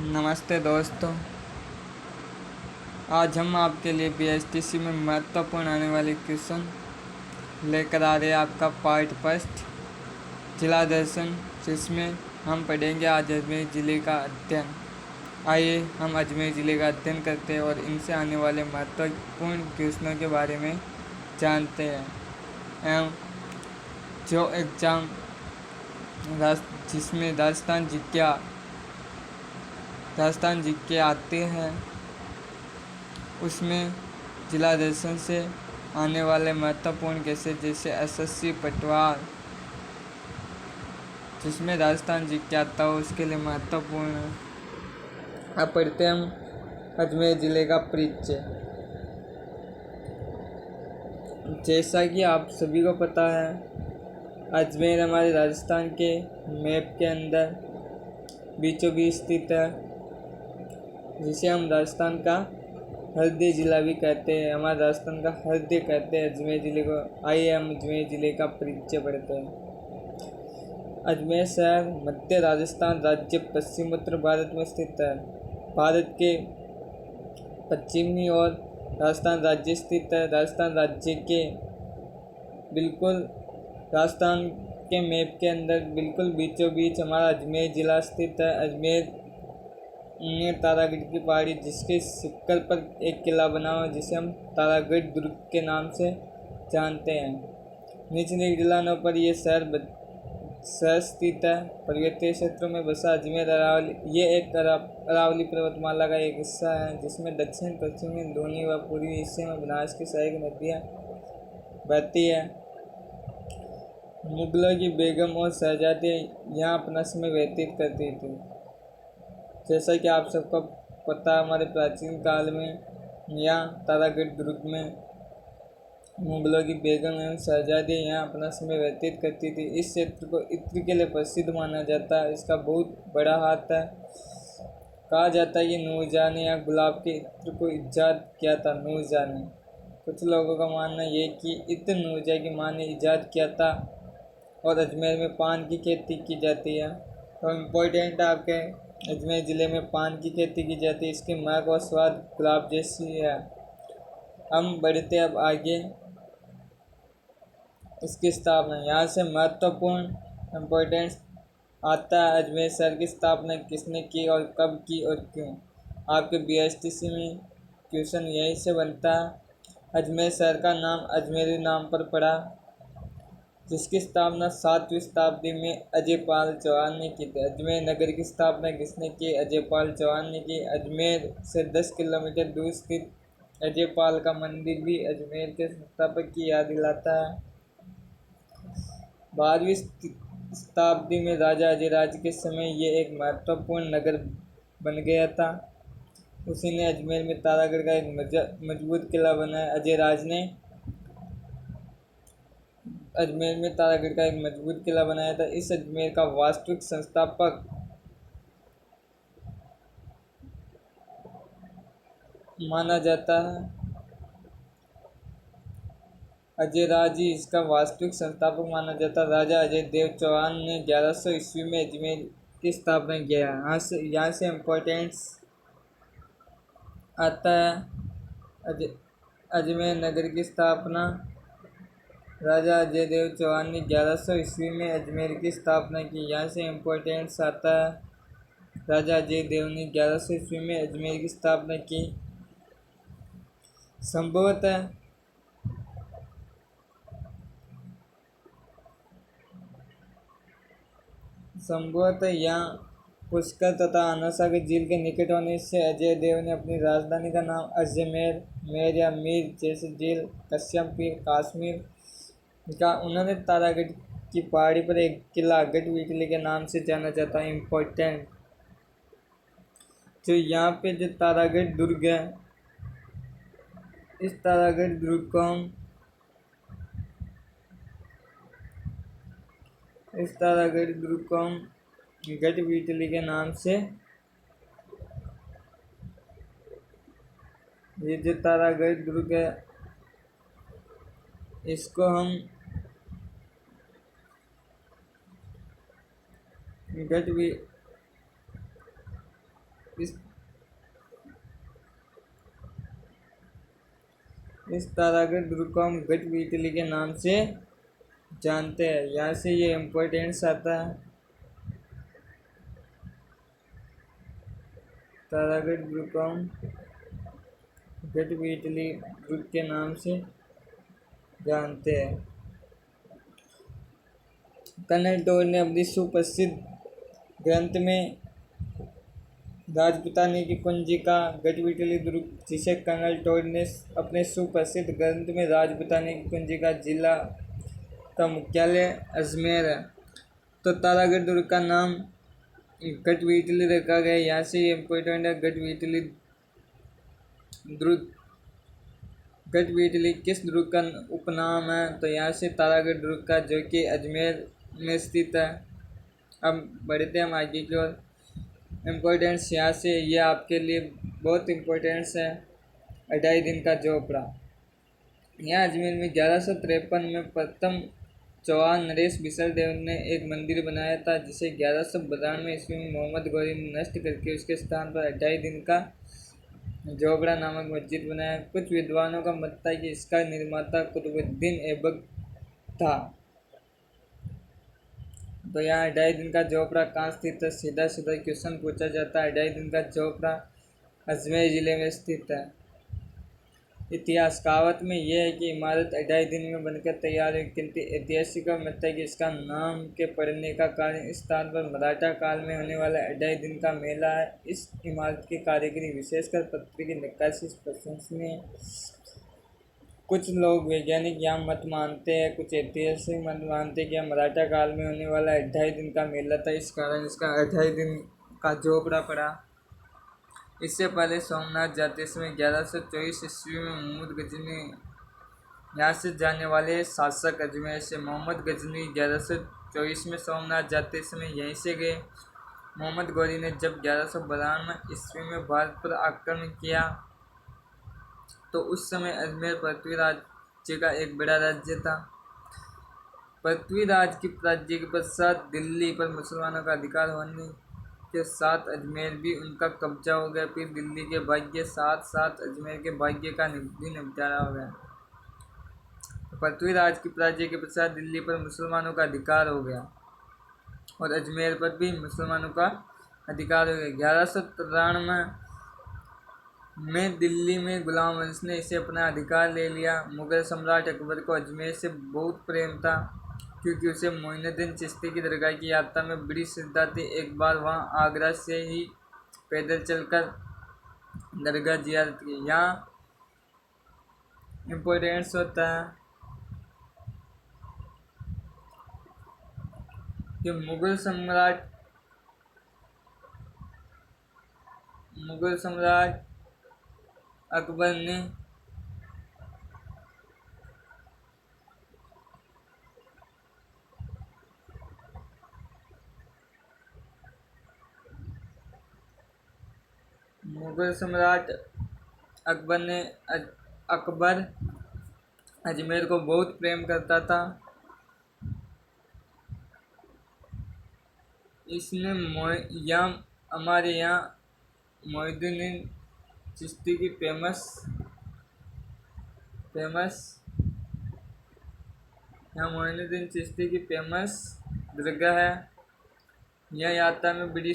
नमस्ते दोस्तों। आज हम आपके लिए बीएसटीसी में महत्वपूर्ण आने वाले क्वेश्चन लेकर आ रहे हैं। आपका पार्ट फर्स्ट जिला दर्शन, जिसमें हम पढ़ेंगे आज अजमेर ज़िले का अध्ययन। आइए हम अजमेर ज़िले का अध्ययन करते हैं और इनसे आने वाले महत्वपूर्ण क्वेश्चनों के बारे में जानते हैं। एवं जो एग्ज़ाम जिसमें राजस्थान जीके आते हैं, उसमें जिला दर्शन से आने वाले महत्वपूर्ण केसेस जैसे एसएससी पटवार, जिसमें राजस्थान जीके आता हो, उसके लिए महत्वपूर्ण है। अब पढ़ते हैं हम अजमेर ज़िले का परिचय। जैसा कि आप सभी को पता है, अजमेर हमारे राजस्थान के मैप के अंदर बीचों बीच स्थित है, जिसे हम राजस्थान का हृदय जिला भी कहते हैं। हमारे राजस्थान का हृदय कहते हैं अजमेर ज़िले को। आइए हम अजमेर ज़िले का परिचय पढ़ते हैं। अजमेर शहर मध्य राजस्थान राज्य पश्चिम उत्तर भारत में स्थित है। भारत के पश्चिमी ओर राजस्थान राज्य स्थित है। राजस्थान राज्य के बिल्कुल राजस्थान के मैप के अंदर बिल्कुल बीचों बीच हमारा अजमेर ज़िला स्थित है। अजमेर में तारागढ़ की पहाड़ी, जिसके शिखर पर एक किला बना हुआ है, जिसे हम तारागढ़ दुर्ग के नाम से जानते हैं। निचले ढलानों पर यह शहर स्थित है। पर्वतीय क्षेत्रों में बसा अजमेर अरावली ये एक अरावली पर्वतमाला का एक हिस्सा है, जिसमें दक्षिण पश्चिम में दोनी व पूर्वी हिस्से में बनास की सहायक नदियाँ बहती है। मुगलों की बेगम और शहजादी यहाँ अपना समय व्यतीत करती थी। जैसा कि आप सबको पता, हमारे प्राचीन काल में यहाँ तारागढ़ दुर्ग में मुगलों की बेगम एवं शहजादी यहाँ अपना समय व्यतीत करती थी। इस क्षेत्र को इत्र के लिए प्रसिद्ध माना जाता है। इसका बहुत बड़ा हाथ है। कहा जाता है कि नूरजहाँ ने यहाँ गुलाब के इत्र को ईजाद किया था। नूरजहाँ ने, कुछ लोगों का मानना ये कि इत्र नूरजहाँ की माँ ने ईजाद किया था। और अजमेर में पान की खेती की जाती है। तो इम्पोर्टेंट है, आपके अजमेर ज़िले में पान की खेती की जाती है। इसकी महक और स्वाद गुलाब जैसी है। हम बढ़ते अब आगे। इसकी स्थापना, यहाँ से महत्वपूर्ण इम्पोर्टेंस आता है। अजमेर शहर की स्थापना किसने की और कब की और क्यों? आपके बीएसटीसी में क्वेश्चन यहीं से बनता है। अजमेर शहर का नाम अजमेरी नाम पर पड़ा, जिसकी स्थापना 7वीं शताब्दी में अजयपाल चौहान ने की थी। अजमेर नगर की स्थापना किसने की? अजयपाल चौहान ने की। अजमेर से 10 किलोमीटर दूर स्थित अजयपाल का मंदिर भी अजमेर के संस्थापक की याद दिलाता है। 12वीं शताब्दी में राजा अजयराज के समय ये एक महत्वपूर्ण नगर बन गया था। उसी ने अजमेर में तारागढ़ का एक मजबूत किला बनाया। अजयराज ने अजमेर में तारागढ़ का एक मजबूत किला बनाया था। इस अजमेर का वास्तविक संस्थापक माना जाता है। अजयराज ही इसका वास्तविक संस्थापक माना जाता है। राजा अजय देव चौहान ने 1100 ईस्वी में अजमेर की स्थापना किया। यहाँ से इम्पोर्टेंस आता है। अजमेर नगर की स्थापना राजा अजय देव चौहान ने 1100 ईस्वी में अजमेर की स्थापना की। यहाँ से इम्पोर्टेंस आता है। राजा अजय देव ने 1100 ईस्वी में अजमेर की स्थापना की। संभवतः यहाँ पुष्कर तथा आनासागर झील के निकट होने से अजय देव ने अपनी राजधानी का नाम अजमेर, मेर या मीर जैसे झील, कश्यपपीर, काश्मीर का उन्होंने तारागढ़ की पहाड़ी पर एक किला गढ़वीटली के नाम से जाना जाता है। इम्पोर्टेंट, जो यहाँ पे जो तारागढ़ दुर्ग है, इस तारागढ़ दुर्ग को हम गढ़वीटली के नाम से, ये जो तारागढ़ दुर्ग है, इसको हम इस इस तारागढ़ दुर्ग को हम गढ़वीटली के नाम से जानते हैं। यहाँ से ये इम्पोर्टेंस आता है। तारागढ़ दुर्ग को हम गढ़वीटली दुर्ग के नाम से जानते हैं। कर्नल टोर ने अपनी सुप्रसिद्ध ग्रंथ में राजपूतानी की कुंजिका गढ़वीटली दुर्ग, जिसे कर्नल टोर ने अपने सुप्रसिद्ध ग्रंथ में राजपूतानी की कुंजिका, जिला का मुख्यालय अजमेर है। तो तारागढ़ दुर्ग का नाम गढ़वीटली रखा गया। यहाँ से ये इम्पोर्टेंट है। गढ़वीटली दुर्ग, गढ़वीटली किस दुर्ग का उपनाम है? तो यहाँ से तारागढ़ दुर्ग का, जो कि अजमेर में स्थित है। अब बढ़ते हैं हम आगे की ओर। इम्पोर्टेंस यहाँ से ये आपके लिए बहुत इम्पोर्टेंस है। 2.5 दिन का झोपड़ा। यहाँ अजमेर में 1153 में प्रथम चौहान नरेश बिसल देव ने एक मंदिर बनाया था, जिसे 1192 ईस्वी में मोहम्मद गौरी ने नष्ट करके उसके स्थान पर 2.5 दिन का झोपड़ा नामक मस्जिद बनाया। कुछ विद्वानों का मत था कि इसका निर्माता कुतुबुद्दीन ऐबक था। तो यहाँ 2.5 दिन का झोपड़ा कहाँ स्थित है? सीधा सीधा क्वेश्चन पूछा जाता है। 2.5 दिन का झोपड़ा अजमेर जिले में स्थित है। इतिहास कहावत में यह है कि इमारत 2.5 दिन में बनकर तैयार हुई, किंतु ऐतिहासिक मत है कि इसका नाम के पड़ने का कारण इस स्थान पर मराठा काल में होने वाला 2.5 दिन का मेला है। इस इमारत की कारीगरी, विशेषकर पत्थर की नक्काशी, प्रशंसनीय है। कुछ लोग वैज्ञानिक यह मत मानते हैं, कुछ ऐतिहासिक मत मानते हैं कि यह मराठा काल में होने वाला 2.5 दिन का मेला था, इस कारण इसका 2.5 दिन का झोपड़ा पड़ा। इससे पहले सोमनाथ जाते समय 1124 ईस्वी में मोहम्मद गजनी, यहाँ से जाने वाले शासक अजमेर से मोहम्मद गजनी 1124 में सोमनाथ जाते समय यहीं से गए। मोहम्मद गौरी ने जब 1192 ईस्वी में भारत पर आक्रमण किया, तो उस समय अजमेर पृथ्वीराज राज्य का एक बड़ा राज्य था। पृथ्वीराज की राज्य के पश्चात दिल्ली पर मुसलमानों का अधिकार होने के साथ अजमेर भी उनका कब्जा हो गया। फिर दिल्ली के भाग्य साथ साथ अजमेर के भाग्य का भी निपटारा हो गया। पृथ्वीराज की राज्य के पश्चात दिल्ली पर मुसलमानों का अधिकार हो गया और अजमेर पर भी मुसलमानों का अधिकार हो गया। 1193 में दिल्ली में गुलाम वंश ने इसे अपना अधिकार ले लिया। मुगल सम्राट अकबर को अजमेर से बहुत प्रेम था, क्योंकि उसे मोइनुद्दीन चिश्ती की दरगाह की यात्रा में बड़ी श्रद्धा थी। एक बार वहाँ आगरा से ही पैदल चलकर दरगाह जियारत की। यहाँ इम्पोर्टेंस होता है कि मुगल सम्राट अकबर ने अकबर अजमेर को बहुत प्रेम करता था। इसने हमारे यहाँ मोइनुद्दीन चिश्ती की फेमस यहाँ मोइनुद्दीन चिश्ती की फेमस दरगाह है। यह यात्रा में बड़ी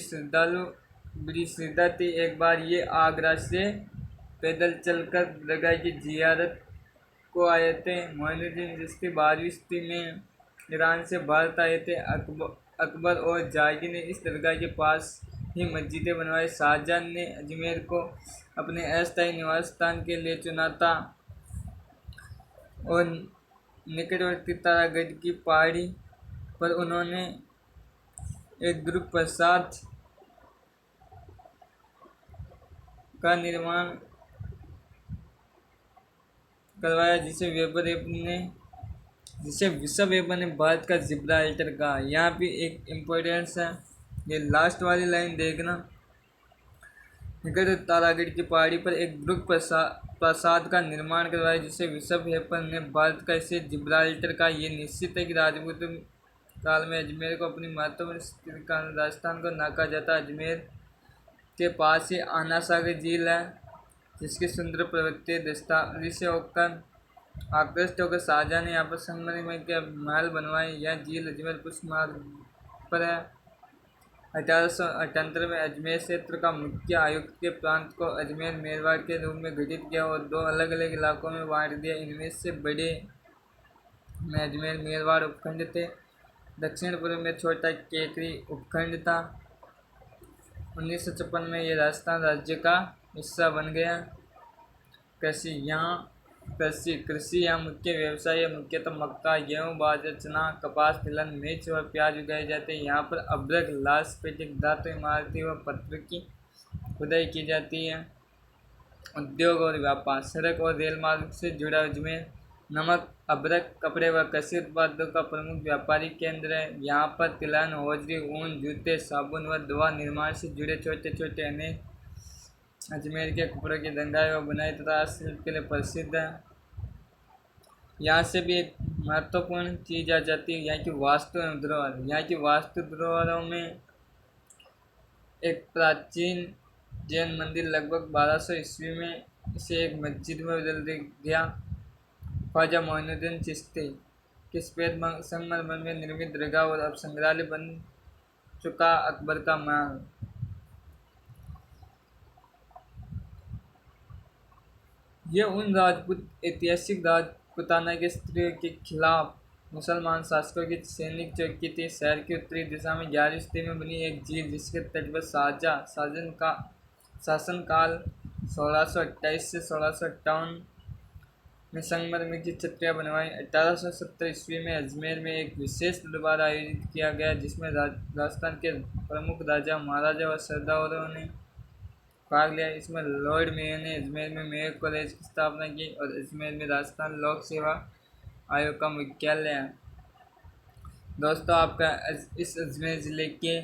श्रद्धा थी। एक बार ये आगरा से पैदल चलकर दरगाह की जियारत को आए थे। मोइनुद्दीन चिश्ती 12वीं सदी में ईरान से भारत आए थे। अकबर और जहांगीर ने इस दरगाह के पास ही मस्जिदें बनवाई। शाहजहां ने अजमेर को अपने अस्थायी निवास स्थान के लिए चुना था और निकटवर्ती तारागढ़ की पहाड़ी पर उन्होंने एक दुर्ग प्रासाद का निर्माण करवाया, जिसे विश्ववेबर ने भारत का जिब्राल्टर कहा। यहाँ भी एक इम्पोर्टेंस है, ये लास्ट वाली लाइन देखना। निकट तारागढ़ की पहाड़ी पर एक दुर्ग प्रासाद का निर्माण करवाया, जिसे विश्ववेबर ने भारत का इसे जिब्राल्टर का। ये निश्चित है कि राजपूत काल में अजमेर को अपनी महत्वपूर्ण स्थिति के कारण राजस्थान को नाका जाता। अजमेर के पास ही आना सागर झील है, जिसकी सुंदर प्रवृत्ति दृश्यावली से होकर आकृष्ट होकर शाहजहां ने यहाँ पर संगमरमर के महल बनवाए। यह झील अजमेर पुष्प मार्ग पर है। 1878 में अजमेर क्षेत्र का मुख्य आयुक्त के प्रांत को अजमेर मेरवाड़ के रूप में गठित किया और 2 अलग अलग इलाकों में बांट दिया। इनमें से बड़े में अजमेर मेरवाड़ उपखंड थे। दक्षिण पूर्व में छोटा केकरी उपखंड था। 1956 में यह राजस्थान राज्य का हिस्सा बन गया। कृषि यहाँ मुख्य व्यवसाय है। मुख्यतः मक्का, गेहूँ, बाजरा, चना, कपास, तिलहन, मिर्च और प्याज उगाए जाते हैं। यहाँ पर अभ्रक, लाल स्फटिक धातु, इमारती व पत्थर की खुदाई की जाती है। उद्योग और व्यापार, सड़क और रेल मार्ग से जुड़ा अजमेर नमक, अभ्रक, कपड़े व कृषि उत्पादों का प्रमुख व्यापारिक केंद्र है। यहाँ पर तिलहन, हौजरी, ऊन, जूते, साबुन व दवा निर्माण से जुड़े छोटे छोटे अनेक अजमेर के कपड़ों की रंगाई व बुनाई तथा शिल्प के लिए प्रसिद्ध है। यहाँ से भी एक महत्वपूर्ण चीज आ जाती है, यहाँ की वास्तु एवं धरोहर। यहाँ की वास्तु धरोहरों में एक प्राचीन जैन मंदिर लगभग 1200 ईस्वी में इसे एक मस्जिद में बदल दिया गया। ख्वाजा मोइनुद्दीन चिश्ती के सफेद संगमरमर में निर्मित दरगाह और अब संग्रहालय बन चुका अकबर का महल। यह उन राजपूत ऐतिहासिक राजपूताना के स्त्रियों के खिलाफ मुसलमान शासकों की सैनिक चौकी थी। शहर की उत्तरी दिशा में 11वीं सदी में बनी एक झील, जिसके तट पर शाहजहां का शासनकाल 1628 से 1658 में संगमरमर की छतरियाँ बनवाई। 1870 ईस्वी में अजमेर में एक विशेष दरबार आयोजित किया गया, जिसमें राजस्थान के प्रमुख राजा, महाराजा व सरदारों ने भाग लिया। इसमें लॉर्ड मेयर ने अजमेर में मेयर कॉलेज की स्थापना की और अजमेर में राजस्थान लोक सेवा आयोग का मुख्यालय है। दोस्तों, आपका इस अजमेर ज़िले के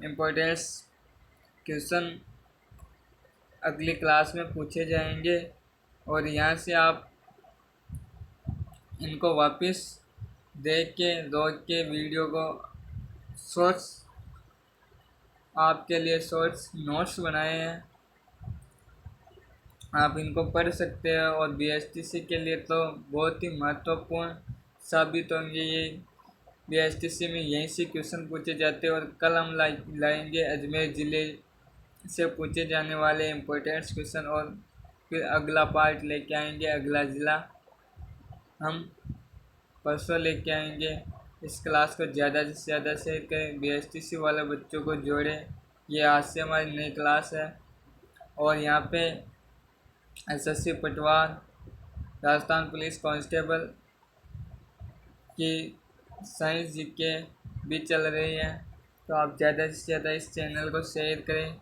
इम्पोर्टेंस क्वेश्चन अगली क्लास में पूछे जाएंगे और यहाँ से आप इनको वापस देख के रोक के वीडियो को शॉर्ट्स आपके लिए शॉर्ट्स नोट्स बनाए हैं, आप इनको पढ़ सकते हैं और बीएसटीसी के लिए तो बहुत ही महत्वपूर्ण साबित होंगे। ये बीएसटीसी में यहीं से क्वेश्चन पूछे जाते हैं और कल हम लाएंगे अजमेर ज़िले से पूछे जाने वाले इम्पोर्टेंट क्वेश्चन और फिर अगला पार्ट लेके आएंगे। अगला ज़िला हम परसों लेके आएंगे। इस क्लास को ज़्यादा से ज़्यादा शेयर करें, बीएसटीसी वाले बच्चों को जोड़ें। ये आज से हमारी नई क्लास है और यहाँ पे एसएससी पटवार, राजस्थान पुलिस कांस्टेबल की साइंस जीके भी चल रही है। तो आप ज़्यादा से ज़्यादा इस चैनल को शेयर करें।